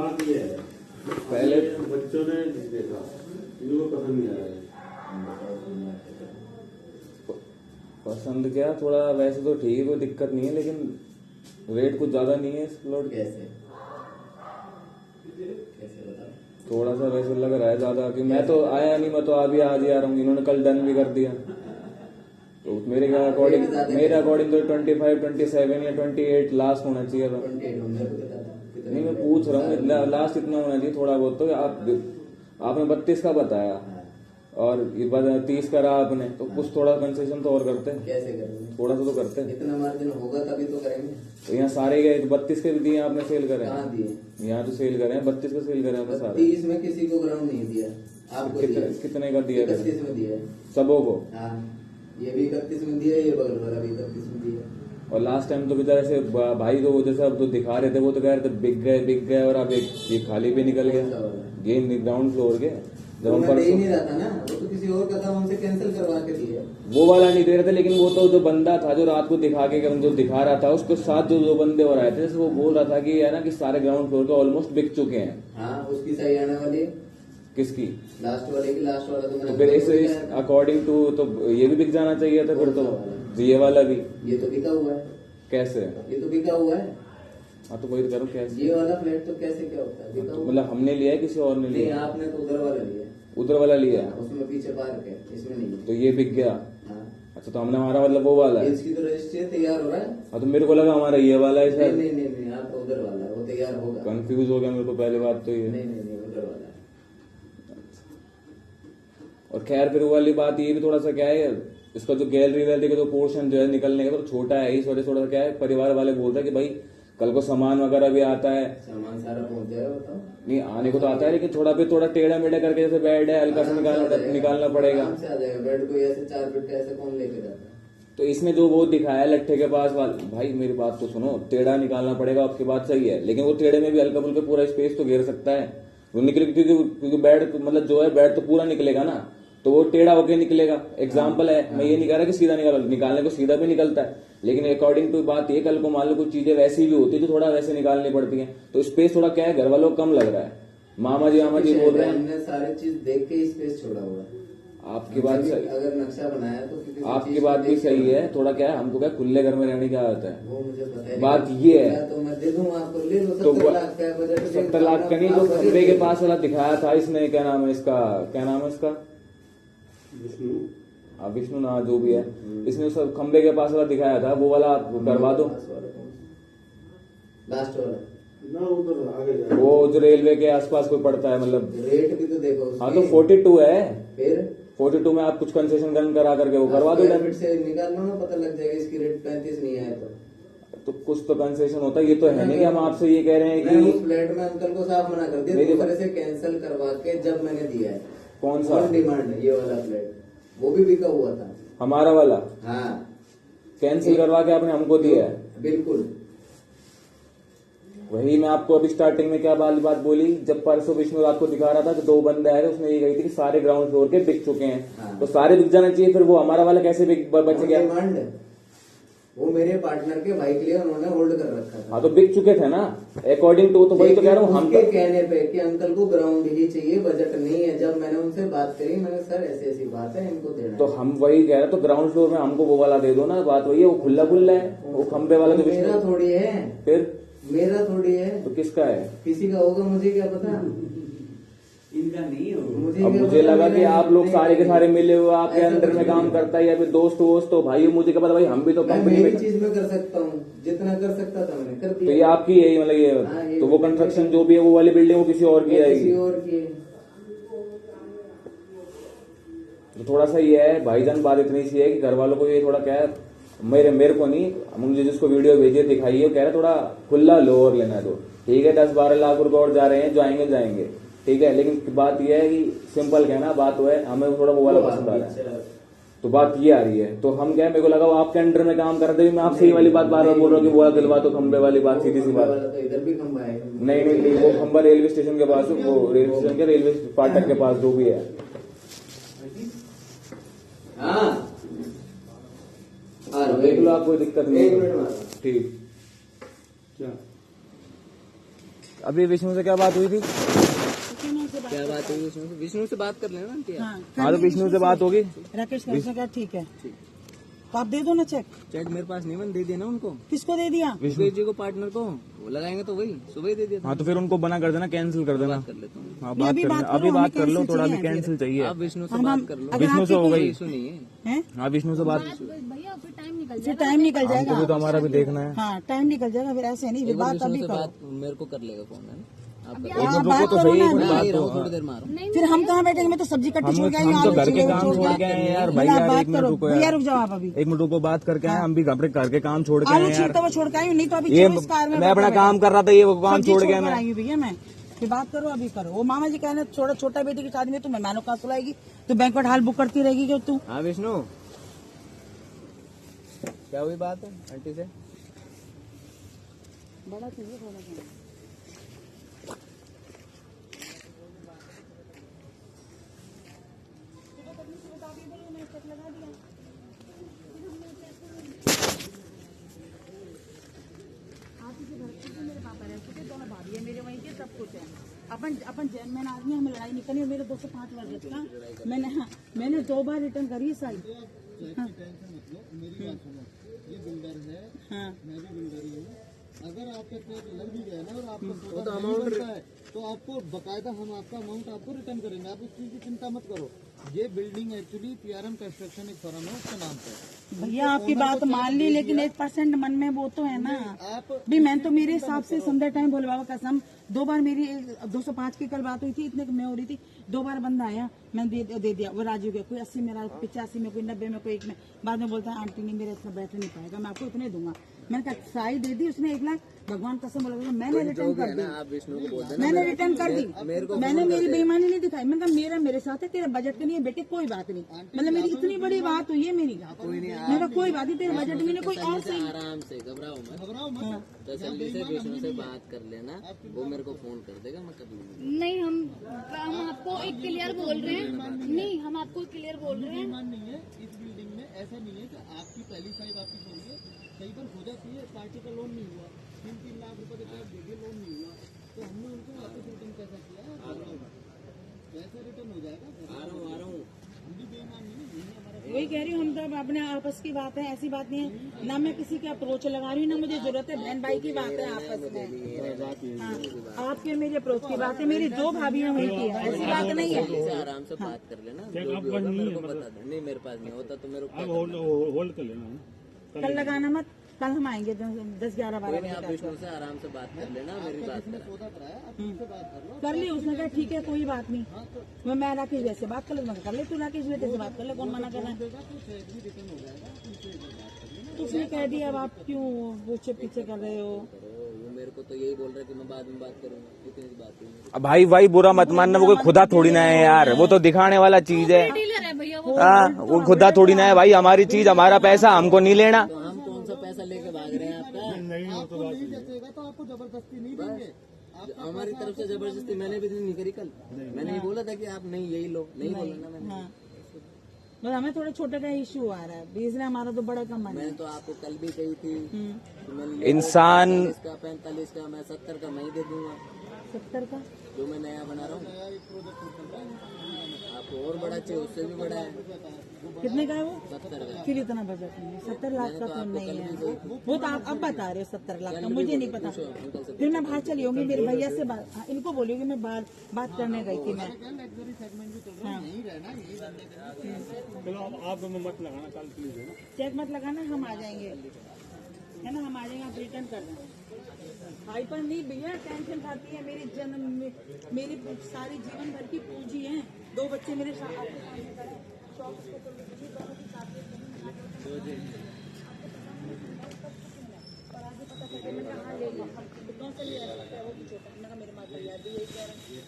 बात ये है, पहले बच्चों ने देखा, इनको पसंद नहीं आया। पसंद क्या, थोड़ा वैसे तो ठीक है, कोई दिक्कत नहीं है, लेकिन रेट कुछ ज्यादा नहीं है इस प्लॉट। कैसे कैसे बताओ? थोड़ा सा वैसे लग रहा है ज्यादा, कि मैं तो आया नहीं, मैं तो अभी आज ही आ रहा हूँ, इन्होंने कल डन भी कर दिया। तो मेरे अकॉर्डिंग तो 25, 27 या 28 लास्ट होना चाहिए था। 28 होंगे तो कितना? नहीं, मैं पूछ रहा हूँ लास्ट इतना होना चाहिए, थोड़ा बहुत तो। आपने 32 का बताया और ये 30 करा आपने, तो कुछ थोड़ा कंसेशन तो और करते हैं। कैसे करेंगे? थोड़ा सा तो करते हैं। इतना मार्जिन होगा तभी तो करेंगे। तो यहाँ सारे गए 32 के भी दिए आपने, सेल करे कहाँ दिए? यहाँ तो सेल करे 32 का सेल करे आपने सारे। 30 में किसी को ग्राउंड नहीं दिया, आपको कितने का दिया? 31 में दिया है सबों को। हाँ, ये भी 31 में दिया, ये बगल वाला भी 31 में दिया। और लास्ट टाइम तो बेचारे से भाई तो जैसे अब तो दिखा रहे थे, वो तो कह रहे थे बिक गए और अब ये खाली भी निकल गया। ये ग्राउंड फ्लोर के जब हम दे ही नहीं रहा था ना, वो तो किसी और का था, हमसे कैंसिल करवा के दिया। वो वाला नहीं दे रहे थे, लेकिन वो तो जो बंदा था जो रात को दिखा के जो दिखा रहा था, उसके साथ जो दो बंदे और आए थे, वो बोल रहा था कि है ना कि सारे ग्राउंड फ्लोर के ऑलमोस्ट बिक चुके हैं। हाँ, उसकी सही आने वाली है। किसकी? लास्ट वाले की। लास्ट वाला तो फिर इस अकॉर्डिंग टू तो ये भी बिक जाना चाहिए था फिर तो। ये वाला भी, ये तो बिका हुआ है। कैसे? ये तो बिका हुआ है। हाँ तो वही तो करो, कैसे ये वाला फ्लैट तो कैसे क्या होता है? बिका हुआ मतलब हमने लिया है किसी और ने नहीं, लिया? आपने तो उधर वाला लिया। उधर वाला लिया, उसमें पीछे पार्क है, इसमें नहीं है। तो ये बिक गया। हाँ, अच्छा, तो हमने हमारा मतलब वो वाला है। इसकी तो रजिस्ट्री तैयार हो रहा है। हाँ, तो मेरे को लगा हमारा ये वाला है नहीं शायद। नहीं नहीं नहीं, आपका उधर वाला है, वो तैयार होगा। कंफ्यूज हो गया मेरे को पहले बात तो ये। नहीं नहीं नहीं, उधर वाला है। और खैर फिर वो वाली बात ये भी थोड़ा सा क्या है, इसका जो गैलरी वैलरी का जो पोर्शन जो है निकलने का तो छोटा है, इस वजह से थोड़ा सा क्या है, परिवार वाले बोलते हैं कि भाई कल को सामान वगैरह भी आता है। सामान सारा पहुंच जाएगा, बताओ। नहीं, आने को तो आता है, लेकिन थोड़ा पे थोड़ा टेढ़ा मेढ़ा करके, जैसे बेड है हल्का सा निकालना पड़ेगा। आराम से आ जाएगा। बेड को ऐसे 4 फीट का ऐसे कौन लेके जाता है? तो इसमें जो वो दिखाया लट्ठे के पास भाई मेरी बात तो सुनो, टेढ़ा निकालना पड़ेगा, आपकी बात सही है, लेकिन वो टेढ़े में भी हल्का फुल्का पूरा स्पेस तो घेर सकता है वो निकले, क्योंकि बेड मतलब जो है बेड तो पूरा निकलेगा ना, तो वो टेढ़ा होके निकलेगा। एग्जाम्पल है, मैं ये नहीं कह रहा कि सीधा निकालने को सीधा भी निकलता है, लेकिन अकॉर्डिंग टू बात ये, कल को मान लो कुछ चीजें वैसी भी होती है जो थोड़ा वैसे निकालनी पड़ती हैं, तो स्पेस थोड़ा क्या है घर वालों को कम लग रहा है। मामा जी बोल रहे हैं हमने सारी चीज देख के स्पेस छोड़ा हुआ है। आपकी बात सही, अगर नक्शा बनाया तो आपकी बात भी सही है। थोड़ा क्या है, हमको क्या खुले घर में रहने की आदत है, वो मुझे पता है। बात ये है तो मैं दे दूं आपको, ले लो। तो 70 लाख का बजट। 70 लाख का नहीं, जो खंबे के पास वाला दिखाया था इसने, क्या नाम है इसका, क्या नाम है इसका, विष्णु ना जो भी है, इसने सब खंबे के पास वाला दिखाया था, वो वाला आप करवा दो। लास्ट वाला ना, उधर आगे जाए। वो जो रेलवे के आसपास कोई पड़ता है, मतलब रेट भी तो देखो उसकी। हाँ तो 42 है, फिर 42 में आप कुछ कंसेशन करा करके वो करवा दो। डेबिट से निकाल लो ना, पता लग जाएगा। इसकी रेट 35 नहीं आया तो कुछ तो कंसेशन होता है। ये तो है नहीं कि हम आपसे ये कह रहे हैं कि उस फ्लैट में अंकल को साफ मना कर दिया, दूसरे से कैंसिल करवा के जब मैंने दिया है। कौन सा डिमांड है? ये वाला फ्लैट वो भी बिका हुआ था हमारा वाला, हाँ, कैंसिल करवा के आपने हमको दिया है। बिल्कुल। वही मैं आपको अभी स्टार्टिंग में क्या बात बोली, जब परसों विष्णु रात को दिखा रहा था कि 2 बंदे आए थे, उसने ये कही थी कि सारे ग्राउंड फ्लोर के बिक चुके हैं। हाँ। तो सारे बिक जाना चाहिए, फिर वो हमारा वाला कैसे बच गया? डिमांड है वो मेरे पार्टनर के भाई के लिए उन्होंने होल्ड कर रखा था। हाँ तो बिक चुके थे ना अकॉर्डिंग टू, तो वही तो कह रहा हूँ हम उनके कहने पे कि अंकल को ग्राउंड ही चाहिए, बजट नहीं है। जब मैंने उनसे बात करी, मैंने सर ऐसी ऐसी बात है, इनको देना तो हम वही कह रहे, तो ग्राउंड फ्लोर में हमको वो वाला दे दो ना। बात वही है, वो खुला है, वो खंबे वाला तो मेरा थोड़ी है, फिर मेरा थोड़ी है, तो किसका है? किसी का होगा, मुझे क्या पता। इनका नहीं हो। मुझे लगा कि आप लोग सारे के सारे मिले हुए आपके अंडर में काम करता है, या फिर दोस्त हो भाई, मुझे क्या पता भाई, हम भी तो कंपनी में चीज में कर सकता हूँ, जितना कर सकता था मैंने कर दिया। तो ये आपकी यही मतलब ये तो वो कंस्ट्रक्शन जो भी है वो वाली बिल्डिंग वो किसी और की आएगी, किसी और की। तो थोड़ा सा ये है भाईजान, बात इतनी सी है कि घर वालों को ये थोड़ा क्या है, मेरे को नहीं, मुझे जिसको वीडियो भेजिए दिखाइए, कह रहे थोड़ा खुला लो और लेना है तो ठीक है, 10-12 लाख रुपए और जा रहे हैं, जो आएंगे जाएंगे ठीक है, लेकिन बात यह है कि सिंपल कहना बात वो है, हमें थोड़ा वो वाला पसंद आ रहा है, तो बात ये आ रही है। तो हम क्या, मेरे को लगा वो आपके अंडर में काम कर रहे थे, मैं आपसे ये वाली बात बार बार बोल रहा हूँ कि वो दिलवा तो खंबे वाली बात, सीधी सी बात। तो इधर भी खंबा है। नहीं, वो खंबा रेलवे स्टेशन के पास, वो रेलवे स्टेशन के रेलवे फाटक के पास जो भी है। हाँ देख लो, आप कोई दिक्कत नहीं, एक मिनट ठीक। क्या अभी विष्णु से क्या बात हुई थी? क्या बात हुई विष्णु से बात कर लेना आंटी आप। हाँ, तो विष्णु से बात होगी। राकेश ने कहा ठीक है, तो आप दे दो ना चेक। चेक मेरे पास नहीं, मैंने दे दिया ना उनको। किसको दे दिया? विष्णु जी को, पार्टनर को। वो लगाएंगे तो वही सुबह ही दे दिया था। हाँ, तो फिर उनको बना कर देना, कैंसिल कर देना। कर लेता हूँ। हाँ, अभी बात कर लो, थोड़ा अभी कैंसिल चाहिए। आप विष्णु से बात कर लो। विष्णु से हो गई। इशू नहीं है। हाँ, विष्णु से बात। भैया फिर टाइम निकल फिर टाइम निकल हमको जाएगा। भी तो हमारा भी देखना है। हाँ, टाइम निकल जाएगा, फिर ऐसे नहीं, फिर बात अभी करो। बात मेरे को कर लेगा फोन, है ना? आप एक मिनट रुको तो सही, एक मिनट बात तो। थोड़ी देर मारो। फिर हम कहाँ बैठेंगे? मैं तो सब्जी कट्टी छोड़ के आई हूँ, हम तो आलू घर के छिले हुए काम छोड़ के आए हैं यार भाई, यार एक मिनट रुको भैया, यार, रुक जाओ आप अभी। एक मिनट रुको, बात करके आए, हम भी घर के काम छोड़ के आए आलू हैं यार। छीलते हुए छोड़ के आई हूँ, नहीं तो अभी ये 24 कार में मैं अपना काम कर रहा था, ये वो काम छोड़ गया मैं। आई हूँ भैया मैं। फिर बात करो, अभी करो। वो मामा जी कहने छोटा बेटी की शादी में तू मेहमानों का सुलाएगी, तो बैंक्वेट हॉल बुक करती रहेगी क्यों तू? हाँ विष्णु, क्या हुई बात है आंटी से? बड़ा चाहिए थोड़ा सा। मेरे वहीं के सब कुछ है। अपन जेनमैन आदमी, हमें लड़ाई नहीं करनी। मेरे 205 वर्ष का मैंने 2 बार रिटर्न करी साइड। हाँ। ये बिल्डर है, हाँ। मैं भी बिल्डर ही हूँ। अगर आपका चेक लग भी गया ना और आपका सौदा नहीं बनता है, तो आपको बकायदा हम आपका अमाउंट आपको रिटर्न करेंगे। आप इस चीज की चिंता मत करो। ये बिल्डिंग एक्चुअली पीआरएम कंस्ट्रक्शन एक फर्म है, उसके नाम पे। भैया आपकी बात मान ली, लेकिन 1% मन में वो तो है ना। आप भी मैं तो मेरे हिसाब से संध्या टाइम भोले बाबा कसम 2 बार मेरी 205 की कल बात हुई थी, इतने में हो रही थी। 2 बार बंदा आया, मैंने दे दिया। वो राजू के कोई 80 में, 85 में, कोई 90 में, कोई 1 में। बाद में बोलता है आंटी नहीं, मेरा इतना बैठ नहीं पाएगा, मैं आपको इतने दूंगा। मैंने कहा साई दे दी उसने 1 लाख, भगवान कसम बोला। मैंने रिटर्न कर दी, आप विष्णु को बोल देना। मैंने रिटर्न कर दी। मैंने मेरी बेईमानी नहीं दिखाई। मैंने कहा मेरे साथ है, तेरे बजट के नहीं है बेटे, कोई बात नहीं। मतलब मेरी इतनी बड़ी बात हुई है मेरी। मेरा कोई बात नहीं, तेरे बजट में नहीं, कोई और सही। आराम से घबराओ मत। तसल्ली से विष्णु से बात कर लेना, वो मेरे को फोन कर देगा, मैं कर लूंगा। नहीं, हम आपको एक क्लियर बोल रहे हैं। नहीं, हम आपको क्लियर बोल रहे हैं। नहीं है इस बिल्डिंग में, ऐसा नहीं है कि आपकी पहली साइड वापस हो गई। कई बार हो जाती है, पार्टी का लोन नहीं हुआ, 3-3 लाख रुपए के साथ देखिए लोन नहीं हुआ, तो हमने उनको वापस रिटर्न कैसा किया, कैसे रिटर्न हो जाएगा। आ रहा हूँ। हम भी बेईमान नहीं है, हमारा वही कह रही हूँ, हम तो अपने आपस की बात है, ऐसी बात नहीं है ना। मैं किसी के अप्रोच लगा रही हूँ, ना मुझे जरूरत है। बहन भाई की बात है आपस में। हाँ, आपके मेरी अप्रोच की बात है। मेरी 2 भाभियां वही की है, ऐसी बात नहीं है। से आराम से बात कर लेना, जो भी होगा मेरे को बता दे। नहीं, मेरे पास नहीं होता तो मेरे को होल्ड कर लेना। कल लगाना मत, कल हम आएंगे 10-11 कोई नहीं, आप 12 विष्णु से आराम से बात कर लेना, मेरी बात करा। कर ली। उसने कहा ठीक है कोई बात नहीं। मैं राकेश भैया से बात कर लूंगा। कर ले तू राकेश बेटे से बात कर ले, कौन मना कर रहा है? तो उसने कह दिया, अब आप क्यों पीछे कर रहे हो? वो मेरे को तो यही बोल रहा है कि मैं बाद में बात करूंगा, इतनी बात ही। अब भाई बुरा मत मानना, वो कोई खुदा थोड़ी ना है यार, वो तो दिखाने वाला चीज है। डीलर है भैया वो। हाँ, वो खुदा थोड़ी ना है भाई, हमारी चीज हमारा पैसा, हमको नहीं लेना। तो हम कौन सा पैसा लेके भाग रहे हैं आपका? नहीं जचेगा तो आपको जबरदस्ती नहीं देंगे। हमारी तरफ से जबरदस्ती मैंने भी नहीं करी। कल मैंने ही बोला था कि आप नहीं यही लो, नहीं बोला ना मैंने। हाँ, बस हमें थोड़े छोटे का इशू आ रहा है, बीस ने हमारा तो बड़ा कम है। मैंने तो आपको कल भी कही थी कि मैं इंसान 45 का 45 का, मैं 70 का मैं ही दे दूंगा, 70 का। जो मैं नया बना रहा हूँ। आपको और बड़ा चाहिए, उससे भी बड़ा है। कितने का है वो? 70 का। फिर इतना बजट नहीं है, 70 लाख का तो नहीं है। वो तो आप अब बता रहे हो 70 लाख का, मुझे नहीं पता। फिर मैं बाहर चली होंगी, मेरे भैया से बात, हाँ, इनको बोली होगी मैं बात करने गई थी मैं। हाँ, चलो आप मत लगाना, कल प्लीज है ना। चेक मत लगाना, हम आ जाएंगे, है ना, हम आ जाएंगे, आप रिटर्न कर देना। भाई पर नहीं भैया, टेंशन खाती है। मेरी सारी जीवन भर की पूंजी है। 2 बच्चे मेरे साथ आपके सामने खड़े हैं। शॉप उसको तो बिजली दोनों की साथ में और आगे पता चला मैं कहाँ ले लो, कौन से ले सकता है, वो भी छोटा। मैंने कहा मेरे माता याद भी यही कह रहे हैं।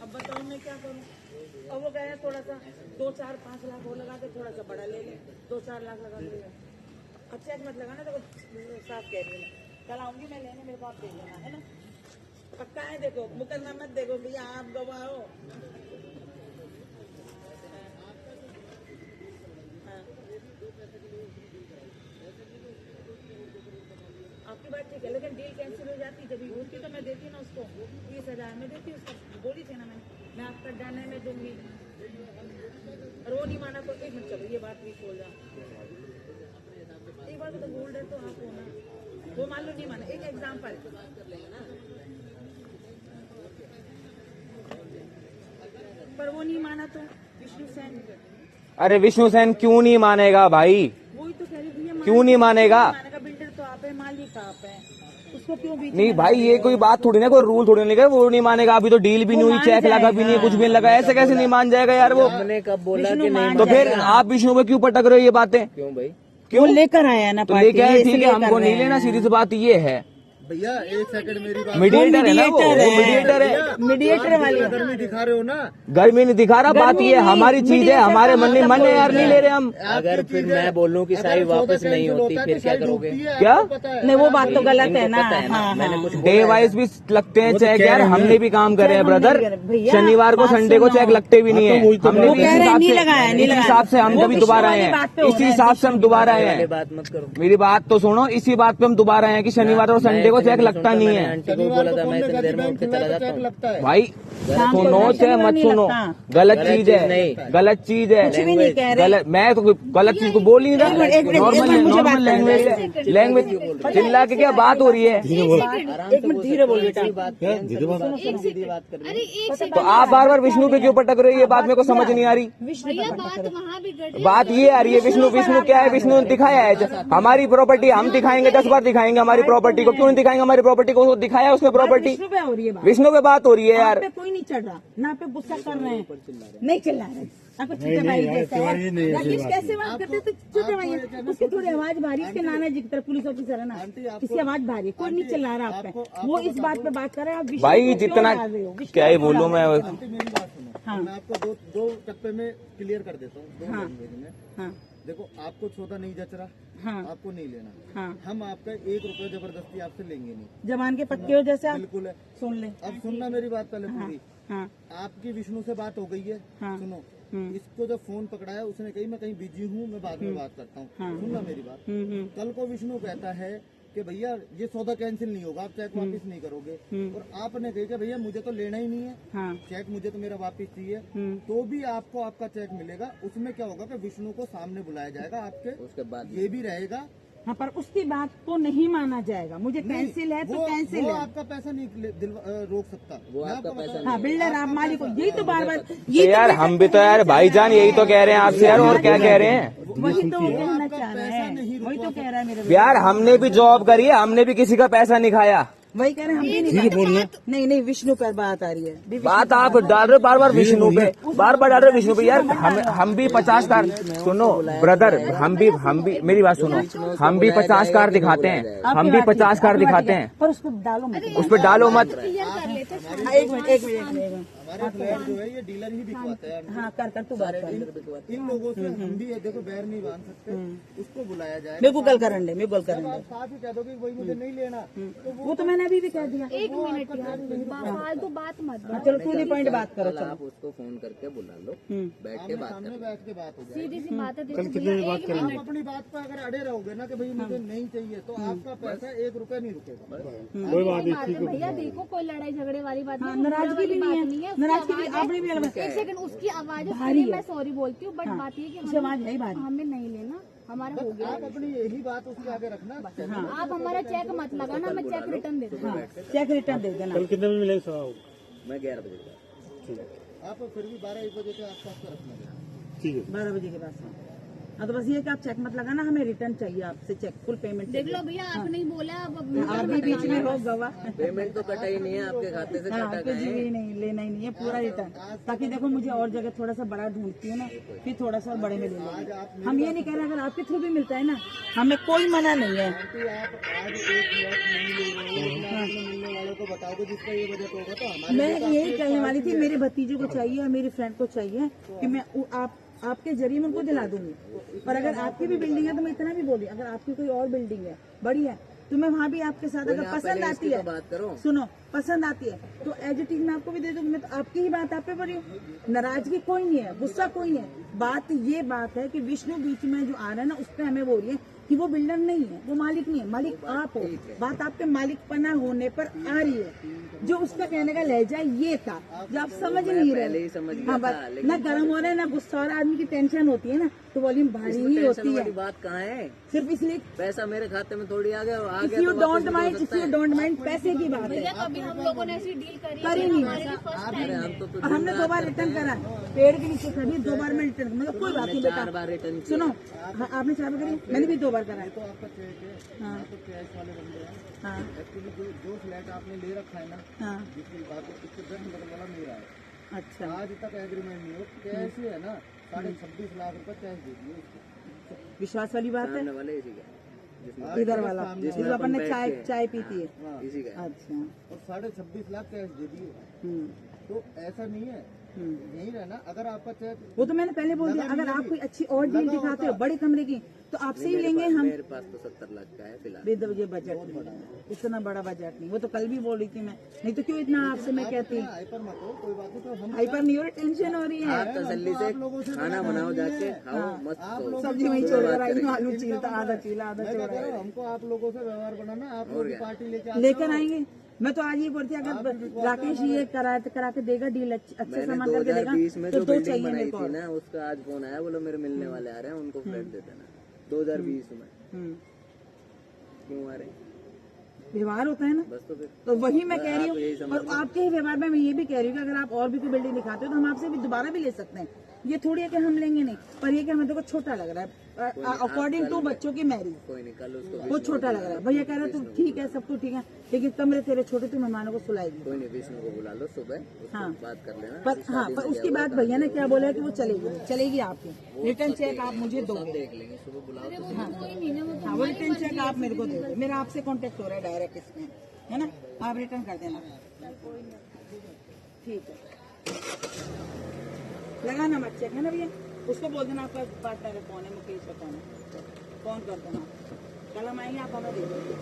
अब बताओ मैं क्या करूँ? अब वो गया थोड़ा सा 2-4-5 लाख वो लगा के थोड़ा सा बड़ा ले ले, 2-4 लाख लगा ले। अब चेक मत लगाना, तो साफ कह रही हूँ। कल आऊंगी मैं लेने, मेरे को आप दे देना, है ना? पक्का है? देखो मुकदमा मत देखो भैया, आप गवाह हो। हाँ, आपके बात ठीक है, लेकिन डील कैंसिल हो जाती जब होती तो मैं देती ना उसको 30,000 में देती, उसको बोली थी ना मैं आपका डरने में दूंगी, और वो नहीं माना तो एक मिनट चलो ये बात भी बोल रहा, एक बार तो गोल्ड है तो आप हो ना, वो मान लो नहीं माना, एक एग्जाम्पल, पर वो नहीं माना तो विष्णु सेन, अरे विष्णु सेन क्यों नहीं मानेगा भाई, वही तो कह रही भैया, क्यों नहीं मानेगा? बिल्डर तो आप है, मालिक आप है, उसको क्यों बीच नहीं भाई ये कोई बात थोड़ी ना, कोई रूल थोड़ी नहीं, वो नहीं मानेगा, अभी तो डील भी नहीं हुई, चेक लगा भी नहीं, कुछ भी नहीं लगा, ऐसे कैसे नहीं मान जाएगा यार वो? हमने कब बोला कि नहीं? तो फिर आप विष्णु पे क्यों पटक रहे हो ये बातें? क्यों भाई? क्यों लेकर आया ना, तो लेके आए, ठीक है, हमको नहीं लेना, सीधी सी बात ये है। भैया एक सेकंड मेरी बात, मीडिएटर है ना वो मीडिएटर है, मीडिएटर वाली गर्मी दिखा रहे हो ना, गर्मी नहीं दिखा रहा, बात ये हमारी चीज है, हमारे मन है यार, नहीं ले रहे हम। अगर फिर मैं बोलूँ कि साई वापस नहीं होती फिर क्या करोगे? क्या नहीं, वो बात तो गलत है ना, हाँ, मैंने कुछ डे वाइज भी लगते हैं चेक यार, हमने भी काम करे हैं ब्रदर, शनिवार को संडे को चेक लगते भी नहीं है, हमने भी इस हिसाब से हम कभी दोबारा आए हैं, इसी हिसाब से हम दोबारा आए हैं। बात मत करो, मेरी बात तो सुनो, इसी बात पे हम दोबारा आए हैं कि शनिवार और संडे को चेक लगता नहीं है। आंटी को बोला था मैं इतनी देर में उठ के चला जाता हूँ। लगता है भाई सुनो चाहे मत सुनो, गलत चीज है, गलत चीज है, गलत, मैं तो गलत चीज को बोल ही नहीं रहा, नॉर्मल लैंग्वेज चिल्ला के क्या बात हो रही है? एक मिनट धीरे बोल बेटा, तो आप बार बार विष्णु पे क्यों पटक रहे हो? ये बात मेरे को समझ नहीं आ रही। भैया बात वहाँ भी गड़बड़, बात ये आ रही है, विष्णु क्या है? विष्णु ने दिखाया है हमारी प्रॉपर्टी, हम दिखाएंगे 10 बार दिखाएंगे हमारी प्रॉपर्टी को, क्यों नहीं दिखाएंगे हमारी प्रॉपर्टी को? दिखाया उसने प्रॉपर्टी, विष्णु पे हो रही है बात, विष्णु पे बात हो रही है यार। पे कोई नहीं चढ़ रहा ना, पे गुस्सा कर रहे हैं, नहीं चिल्ला रहे, आपको छोटे भाई जैसा है, राकेश कैसे बात करते तो छोटे भाई है, उसकी थोड़ी आवाज भारी, इसके नाना जी की तरह पुलिस ऑफिसर है ना, इसकी आवाज भारी है, कोई नहीं चिल्ला रहा आप पे, वो इस बात पे बात कर रहे हैं, आप विष्णु भाई को क्यों जितना डाल रहे हो? विष्णु क्या ही को बोलूं मैं, मेरी बात सुनो, हाँ। मैं आपको दो टप्पे में क्लियर कर देता हूँ, दो हाँ। लैंग्वेज में। हाँ देखो आपको छोटा नहीं जच रहा, हाँ आपको नहीं लेना, हाँ, हम आपका 1 रुपया जबरदस्ती आपसे लेंगे नहीं, जवान के पक्के हो जैसे आप बिल्कुल है। सुन ले, अब सुनना मेरी बात पहले पूरी, हाँ आपकी विष्णु से बात हो गई है, हाँ। सुनो, इसको जब फोन पकड़ाया उसने कही मैं कहीं बिजी हूँ, मैं बाद में बात करता हूँ, हाँ। सुनना मेरी बात। कल को विष्णु कहता है कि भैया ये सौदा कैंसिल नहीं होगा, आप चेक वापस नहीं करोगे, और आपने कही कि भैया मुझे तो लेना ही नहीं है, हाँ चेक मुझे तो मेरा वापस चाहिए, तो भी आपको आपका चेक मिलेगा। उसमें क्या होगा कि विष्णु को सामने बुलाया जाएगा आपके, उसके बाद ये भी रहेगा, हाँ, पर उसकी बात को नहीं माना जाएगा, मुझे कैंसिल है तो कैंसिल वो है, आपका पैसा नहीं रोक सकता, वो मैं आपका आपको पैसा बता हाँ, बिल्डर आप मालिक हो, यही तो बार बार तो यार हम भी तो यार भाईजान यही तो कह रहे हैं आपसे यार, और क्या कह रहे हैं वही तो कहना चाह रहे हैं, वही तो कह रहा है मेरे यार? हमने भी जॉब करी है, हमने भी किसी का पैसा नहीं खाया, वही कह रहे हैं, हम भी नहीं, नहीं विष्णु पर बात आ रही है, बात आप डाल रहे हो बार बार विष्णु पे, बार बार डाल रहे हो विष्णु पे यार। हम भी 50 कार, सुनो ब्रदर, हम भी मेरी बात सुनो, हम भी 50 कार दिखाते हैं, हम भी 50 कार दिखाते हैं, पर उसको डालो मत, उस पर डालो मत। क्लियर कर लेते हैं। हाँ, एक मिनट हमारे फ्लैट जो है ये डीलर ही बिकवाता है, हाँ कर तू बात कर, इन लोगों से हम भी देखो बैर नहीं बांध सकते, उसको बुलाया जाए। मैं गूगल करन दे, मैं गूगल करन आप दे, साफ ही कह दो कि वही मुझे नहीं लेना, तो वो तो मैंने अभी भी कह दिया, एक मिनट यार, फालतू बात मत हाँ, चलो टू दी पॉइंट बात करो, चलो आप उसको फोन करके बुला लो, बैठ के बात सामने बैठ के बात हो जाए। सीधी सी बात है, देखो भैया, एक आप मिनट, अपनी बात पर अगर अड़े रहोगे ना कि भाई मुझे नहीं चाहिए, तो आपका पैसा 1 रुपया नहीं रुकेगा। कोई बात है भैया, देखो कोई लड़ाई झगड़े वाली बात नहीं, नाराजगी भी नहीं है, नाराजगी भी आपने भी अलग, एक सेकंड, उसकी आवाज है, मैं सॉरी बोलती हूँ, बट बात ये कि आवाज है भारी, हमें नहीं लेना, हमारा हो गया, आप अपनी यही बात उसके आगे रखना, आप हमारा चेक मत लगाना, मैं चेक रिटर्न दे दूँ, चेक रिटर्न दे देना, कितने में मिलेगा सर? मैं 11 बजे का। आप फिर भी 12-1 बजे के आसपास का रखना। ठीक है। 12 बजे के बाद। हाँ, तो बस ये कि आप चेक मत लगाना, हमें रिटर्न चाहिए आपसे, चेक फुल पेमेंट। देख लो भैया, आपने ही बोला, अब आप भी बीच में हो गवाह, पेमेंट तो कटा ही नहीं है आपके खाते से, हाँ, कटा कुछ भी नहीं, लेना ही नहीं है, पूरा रिटर्न, ताकि देखो मुझे और जगह थोड़ा सा बड़ा ढूंढती हूँ ना, फिर थोड़ा सा और बड़े में ले लेंगे। हम ये नहीं कह रहे, अगर आपके थ्रू भी मिलता है ना, हमें कोई मना नहीं है। आंटी आप आज 1 लाख नहीं ले रहे हो, 1 लाख में मिलने वालों को बताओ कि जिसका ये बजट होगा, तो हमारे मैं यही कहने वाली थी, मेरे भतीजे को चाहिए और मेरी फ्रेंड को चाहिए कि मैं आपके जरिए में उनको दिला दूंगी। और अगर आपकी भी बिल्डिंग है तो मैं इतना भी बोली, अगर आपकी कोई और बिल्डिंग है बड़ी है तो मैं वहाँ भी आपके साथ, अगर पसंद आती है, बात करो, सुनो, पसंद आती है तो एज इट इज मैं आपको भी दे दूंगी। मैं तो आपकी ही बात आप पे पड़ी हूँ, नाराजगी कोई नहीं है, गुस्सा कोई नहीं है। बात ये बात है कि विष्णु बीच में जो आ रहा है ना, उस पर हमें बोल रही है कि वो बिल्डर नहीं है, वो मालिक नहीं है, मालिक आप हो। बात आपके मालिकपना होने पर आ रही है। जो उसका कहने का लहजा ये था जो आप समझ नहीं रहे। हाँ, बस ना गर्म हो रहा है ना गुस्सा हो रहा है, आदमी की टेंशन होती है ना तो वॉल्यूम भारी ही होती है। बात कहाँ है? सिर्फ इसलिए पैसा मेरे खाते में थोड़ी आ गया, इफ यू डोंट माइंड पैसे की बात है। भैया कभी हम लोगों ने ऐसी डील करी करी नहीं। हमारे लिए फर्स्ट टाइम है। और हमने 2 बार रिटर्न करा, पेड़ के नीचे खड़ी 2 बार में रिटर्न, मतलब कोई बात नहीं 4 बार रिटर्न बेटा। सुनो, हाँ, आपने 4 बार करी, मैंने भी 2 बार करा। तो आपका चेक है, हाँ। तो कैश वाले बंदे हैं। हाँ एक्चुअली जो फ्लैट आपने ले रखा है ना, हाँ जिसकी बात है, उसके 10 नंबर वाला मेरा है। अच्छा आज तक एग्रीमेंट नहीं हो, कैश है ना 26.5 लाख रुपए कैश दे दिए उसको। विश्वास वाली बात है। वाले इसी का, इधर वाला जिसमें अपन ने चाय पीती है। हाँ, इसी का। अच्छा। और 26.5 लाख कैश दे दिए। हम्म, तो ऐसा नहीं है, यही रहना। अगर आपका चेक वो तो मैंने पहले बोल दिया, अगर आप कोई अच्छी और डील दिखाते हो बड़े कमरे की तो आपसे ही लेंगे हम। मेरे पास तो 70 लाख का है फिलहाल। बेद ये बजट नहीं है, इतना बड़ा बजट नहीं। वो तो कल भी बोल रही थी मैं, नहीं तो क्यों इतना आपसे मैं कहती। हाइपर मत हो, कोई बात नहीं। तो हम हाइपर नहीं हो रही, टेंशन हो रही आप है। तसल्ली से खाना बनाओ, जाके खाओ, मस्त सो। सब्जी वहीं छोड़ कर आई हूँ, आलू चीलता आधा चीला आधा मैं क्या छोड़ा कह रहा हूँ, हमको आप लोगों से व्यवहार बनाना, आप लोग की पार्टी लेके लेकर आएंगे। मैं तो आज ये बोलती अगर राकेश ये करा के देगा डील, अच्छे सामान करके 2020 में देगा जो तो 2 बिल्डिंग चाहिए बनाई मेरे को। थी ना, उसका आज फोन आया, बोलो मेरे मिलने वाले आ रहे हैं, उनको फ्लैट दे देना। 2020 में हम्म, क्यों आ रहे हैं? व्यवहार होता है ना, बस तो फिर तो वही मैं कह आप रही यही हूँ। समझ और आपके ही व्यवहार में मैं ये भी कह रही हूँ कि अगर आप और भी कोई बिल्डिंग दिखाते हो तो हम आपसे भी दोबारा भी ले सकते हैं। ये थोड़ी है कि हम लेंगे नहीं, पर ये कि हमें देखो छोटा लग रहा है अकॉर्डिंग टू बच्चों की मैरिज। कोई नहीं, कल उसको वो छोटा लग रहा है। भैया कह रहे तू ठीक है, सब कुछ ठीक है, लेकिन कमरे तेरे छोटे, तू मेहमानों को सुलाएगी। कोई नहीं, विष्णु को बुला लो सुबह, उसको हाँ। बात कर लेना। पर हाँ, पर उसकी बात भैया ने क्या बोला कि वो चलेगी आपकी रिटर्न चेक आप मुझे दोगे। देख लेंगे, सुबह बुलाओ तो कोई नहीं ना, वो हाँ, वो रिटर्न चेक आप मेरे को दे दो। मेरा आपसे कांटेक्ट हो रहा है डायरेक्ट इसमें, है ना, आप रिटर्न कर देना। ठीक है, लगाना मत चेक, है ना भैया। उसको बोल देना आपका पार्टनर कौन है, मुकेश का कौन है, फोन कर देना। कल हम आएंगे, आप हमें दे देंगे।